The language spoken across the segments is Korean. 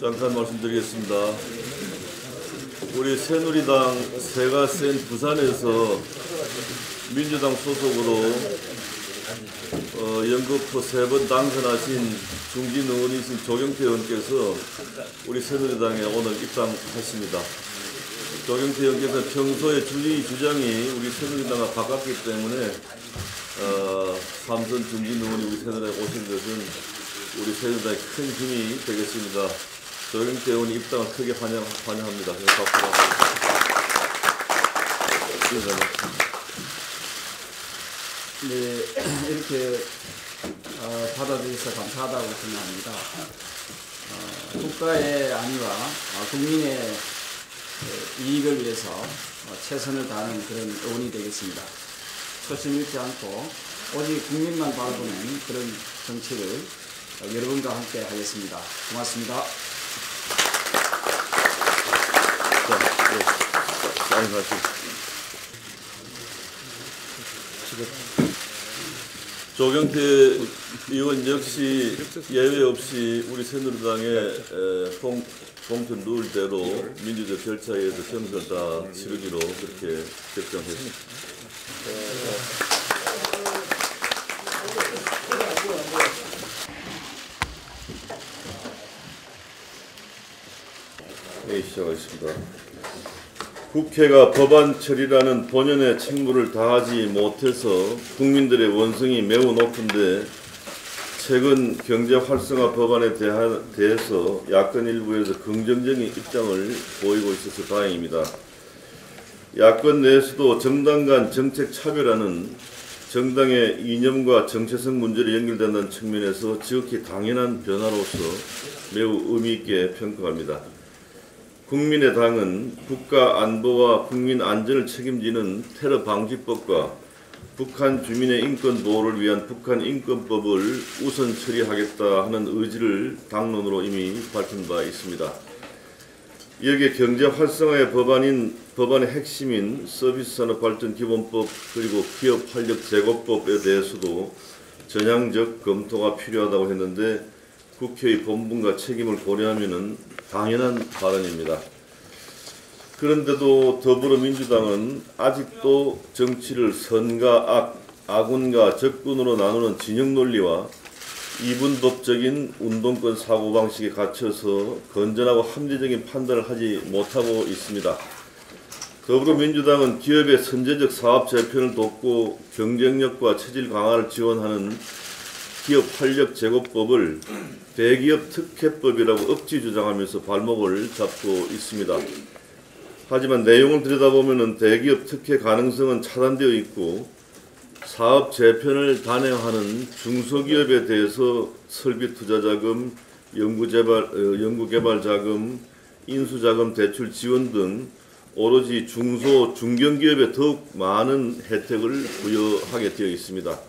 잠깐 말씀드리겠습니다. 우리 새누리당 세가 센 부산에서 민주당 소속으로 연거푸 3번 당선하신 중진 의원이신 조경태 의원께서 우리 새누리당에 오늘 입당하십니다. 조경태 의원께서 평소에 주장이 우리 새누리당과 가깝기 때문에 삼선 중진 의원이 우리 새누리당에 오신 것은 우리 새누리당에 큰 힘이 되겠습니다. 조경태 의원이 입당을 크게 환영합니다. 네, 이렇게 받아주셔서 감사하다고 생각합니다. 국가의 안위와 국민의 이익을 위해서 최선을 다하는 그런 의원이 되겠습니다. 초심 잃지 않고 오직 국민만 바라보는 그런 정치를 여러분과 함께 하겠습니다. 고맙습니다. 조경태 의원 역시 예외 없이 우리 새누리당의 공천 룰대로 민주적 절차에 의해서 경선을 다 치르기로 그렇게 결정했습니다. 네, 시작하겠습니다. 국회가 법안 처리라는 본연의 책무를 다하지 못해서 국민들의 원성이 매우 높은데 최근 경제 활성화 법안에 대해서 야권 일부에서 긍정적인 입장을 보이고 있어서 다행입니다. 야권 내에서도 정당 간 정책 차별화는 정당의 이념과 정체성 문제로 연결된다는 측면에서 지극히 당연한 변화로서 매우 의미 있게 평가합니다. 국민의당은 국가 안보와 국민 안전을 책임지는 테러 방지법과 북한 주민의 인권 보호를 위한 북한 인권법을 우선 처리하겠다 하는 의지를 당론으로 이미 밝힌 바 있습니다. 여기에 경제 활성화의 법안의 핵심인 서비스산업발전기본법 그리고 기업활력제고법에 대해서도 전향적 검토가 필요하다고 했는데 국회의 본분과 책임을 고려하면 당연한 발언입니다. 그런데도 더불어민주당은 아직도 정치를 선과 악운과 적군으로 나누는 진영 논리와 이분법적인 운동권 사고방식에 갇혀서 건전하고 합리적인 판단을 하지 못하고 있습니다. 더불어민주당은 기업의 선제적 사업 재편을 돕고 경쟁력과 체질 강화를 지원하는 기업활력제고법을 대기업 특혜법이라고 억지 주장하면서 발목을 잡고 있습니다. 하지만 내용을 들여다보면 대기업 특혜 가능성은 차단되어 있고 사업 재편을 단행하는 중소기업에 대해서 설비투자자금, 연구개발자금, 인수자금 대출 지원 등 오로지 중소, 중견기업에 더욱 많은 혜택을 부여하게 되어 있습니다.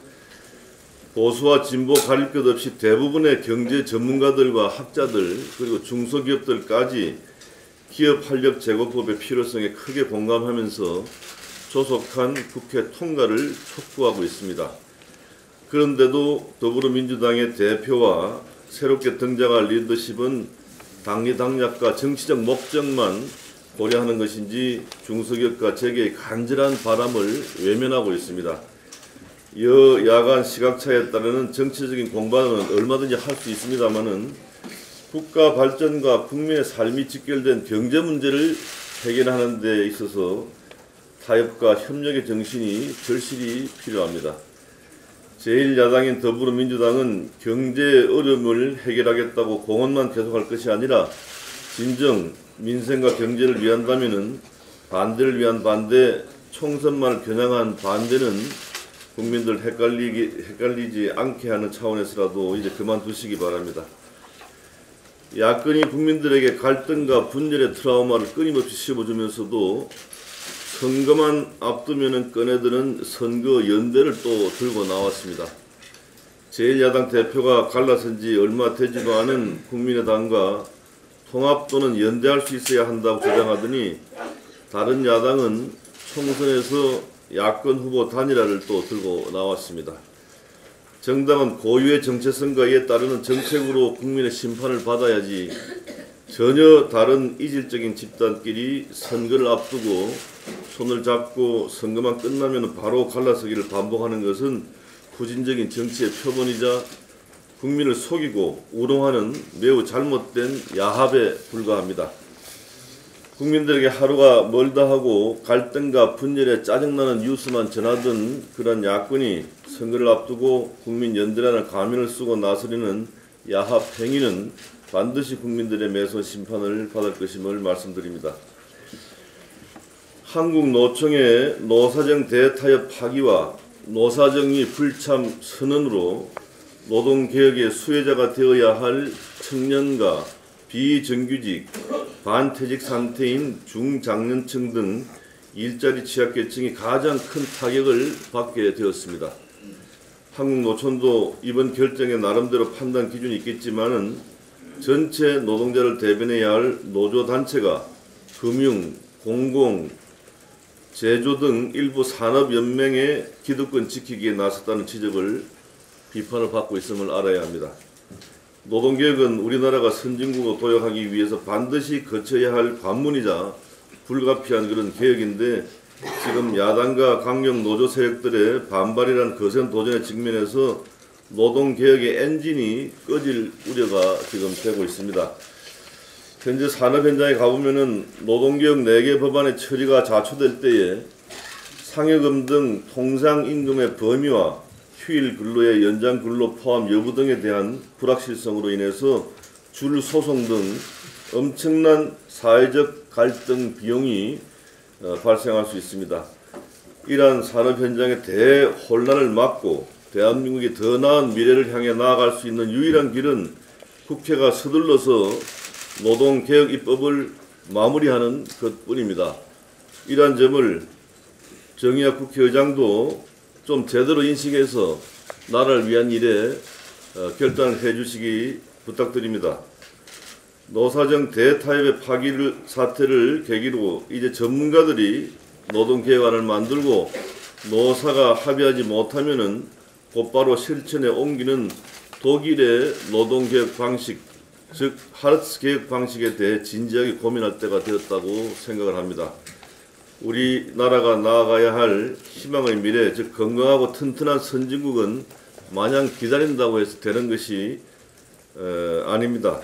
보수와 진보 가릴 것 없이 대부분의 경제 전문가들과 학자들 그리고 중소기업들까지 기업활력제고법의 필요성에 크게 공감하면서 조속한 국회 통과를 촉구하고 있습니다. 그런데도 더불어민주당의 대표와 새롭게 등장할 리더십은 당리당략과 정치적 목적만 고려하는 것인지 중소기업과 재계의 간절한 바람을 외면하고 있습니다. 여야간 시각차에 따르는 정치적인 공방은 얼마든지 할 수 있습니다만은 국가 발전과 국민의 삶이 직결된 경제 문제를 해결하는 데 있어서 타협과 협력의 정신이 절실히 필요합니다. 제1야당인 더불어민주당은 경제 어려움을 해결하겠다고 공언만 계속할 것이 아니라 진정 민생과 경제를 위한다면은 반대를 위한 반대, 총선만을 겨냥한 반대는 국민들 헷갈리지 않게 하는 차원에서라도 이제 그만두시기 바랍니다. 야권이 국민들에게 갈등과 분열의 트라우마를 끊임없이 씹어주면서도 선거만 앞두면 꺼내드는 선거 연대를 또 들고 나왔습니다. 제1야당 대표가 갈라선 지 얼마 되지도 않은 국민의당과 통합 또는 연대할 수 있어야 한다고 주장하더니 다른 야당은 총선에서 야권 후보 단일화를 또 들고 나왔습니다. 정당은 고유의 정체성과 이에 따르는 정책으로 국민의 심판을 받아야지 전혀 다른 이질적인 집단끼리 선거를 앞두고 손을 잡고 선거만 끝나면 바로 갈라서기를 반복하는 것은 후진적인 정치의 표본이자 국민을 속이고 우롱하는 매우 잘못된 야합에 불과합니다. 국민들에게 하루가 멀다 하고 갈등과 분열에 짜증나는 뉴스만 전하던 그런 야권이 선거를 앞두고 국민 연대라는 가면을 쓰고 나서리는 야합 행위는 반드시 국민들의 매서 심판을 받을 것임을 말씀드립니다. 한국노총의 노사정 대타협 파기와 노사정의 불참 선언으로 노동개혁의 수혜자가 되어야 할 청년과 비정규직, 반퇴직 상태인 중장년층 등 일자리 취약계층이 가장 큰 타격을 받게 되었습니다. 한국노총도 이번 결정에 나름대로 판단 기준이 있겠지만은 전체 노동자를 대변해야 할 노조단체가 금융, 공공, 제조 등 일부 산업연맹의 기득권 지키기에 나섰다는 지적을 비판을 받고 있음을 알아야 합니다. 노동개혁은 우리나라가 선진국으로 도약하기 위해서 반드시 거쳐야 할 관문이자 불가피한 그런 개혁인데 지금 야당과 강력 노조 세력들의 반발이란 거센 도전에 직면해서 노동개혁의 엔진이 꺼질 우려가 지금 되고 있습니다. 현재 산업 현장에 가보면은 노동개혁 4개 법안의 처리가 자초될 때에 상여금 등 통상임금의 범위와 휴일 근로의 연장 근로 포함 여부 등에 대한 불확실성으로 인해서 줄 소송 등 엄청난 사회적 갈등 비용이 발생할 수 있습니다. 이러한 산업 현장의 대혼란을 막고 대한민국이 더 나은 미래를 향해 나아갈 수 있는 유일한 길은 국회가 서둘러서 노동개혁 입법을 마무리하는 것뿐입니다. 이러한 점을 정의학 국회의장도 좀 제대로 인식해서 나라를 위한 일에 결단을 해주시기 부탁드립니다. 노사정 대타협의 파기를 사태를 계기로 이제 전문가들이 노동개혁안을 만들고 노사가 합의하지 못하면은 곧바로 실천에 옮기는 독일의 노동개혁 방식, 즉 하르츠 개혁 방식에 대해 진지하게 고민할 때가 되었다고 생각을 합니다. 우리나라가 나아가야 할 희망의 미래, 즉 건강하고 튼튼한 선진국은 마냥 기다린다고 해서 되는 것이 아닙니다.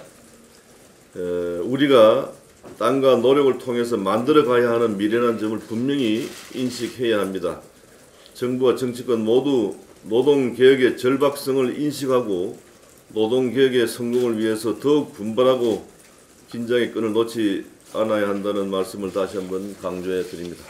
우리가 땀과 노력을 통해서 만들어가야 하는 미래라는 점을 분명히 인식해야 합니다. 정부와 정치권 모두 노동개혁의 절박성을 인식하고 노동개혁의 성공을 위해서 더욱 분발하고 긴장의 끈을 놓지 않아야 한다는 말씀을 다시 한번 강조해 드립니다.